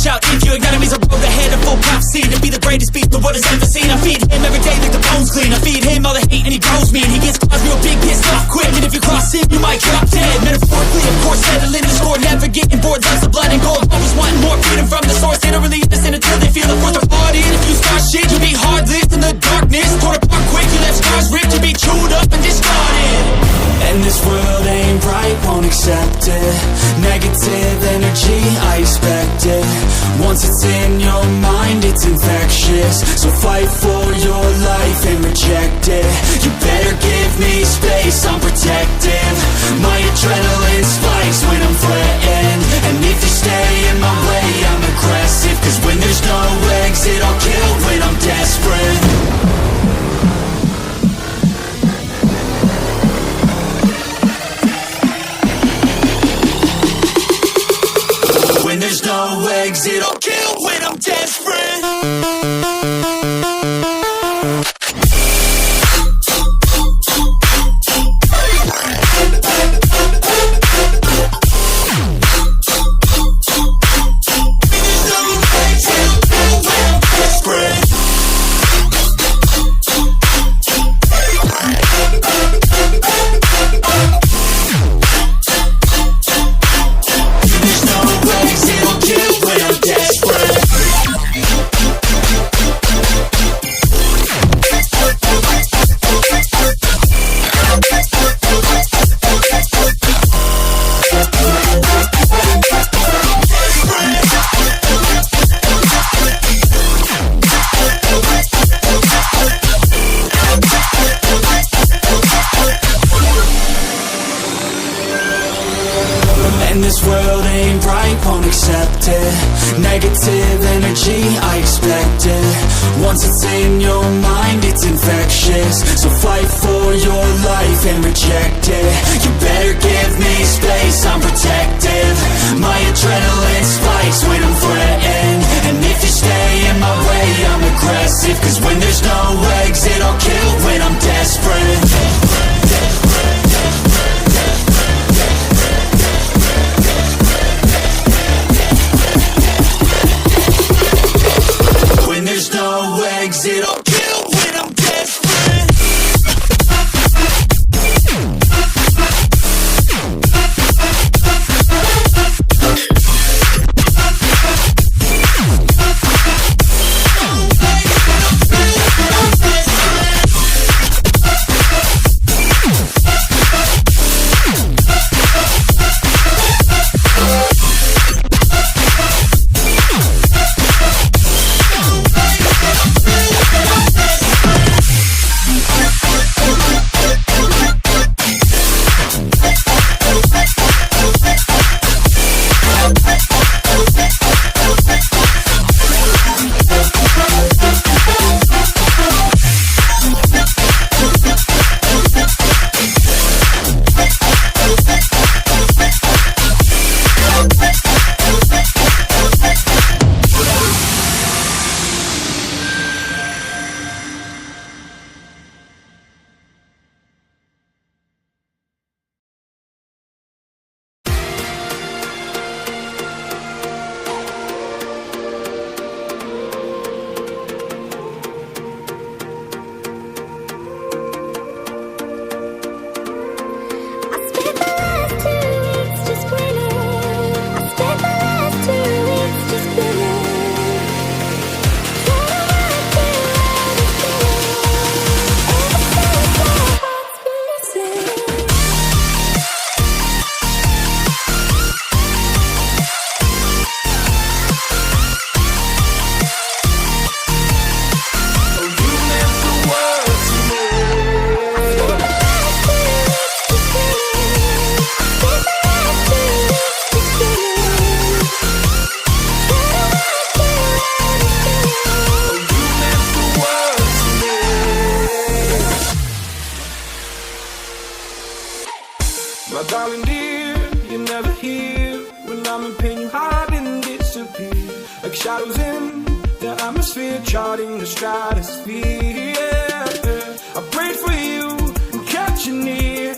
watch out if your enemies are road ahead. A full prophecy to be the greatest beast the world has ever seen. I feed him every day like the bones clean. I feed him all the hate and he grows me, and he gets claws real big, pissed off quick. And if you cross him, you might drop dead. Metaphorically, of course, settling the score, never getting bored. Loves of blood and gold, always wanting more freedom from the source. They don't really listen until they feel the force of body. And if you start shit, you'll be heartless in the darkness. Torn apart quick, you left scars ripped, you'll be chewed up and discarded. And this world ain't right, won't accept it. Negative energy, I expect it. Once it's in your mind, it's infectious. So fight for your life and reject it. You better give me space, I'm protective. My adrenaline spikes when I'm threatened. And if you stay in my way, I'm aggressive. Cause when there's no exit, I'll kill when I'm desperate. When there's no exit, I'll kill when I'm desperate. And this world ain't right, won't accept it. Negative energy, I expect it. Once it's in your mind, it's infectious. So fight for your life and reject it. You better give me space, I'm protective. My adrenaline spikes when I'm threatened. And if you stay in my way, I'm aggressive. Cause when there's no exit, I'll kill when I'm desperate. There's no exit, I'll kill when I'm desperate. My darling dear, you're never here. When I'm in pain, you hide and disappear. Like shadows in the atmosphere, charting the stratosphere. Yeah. I prayed for you and kept you near.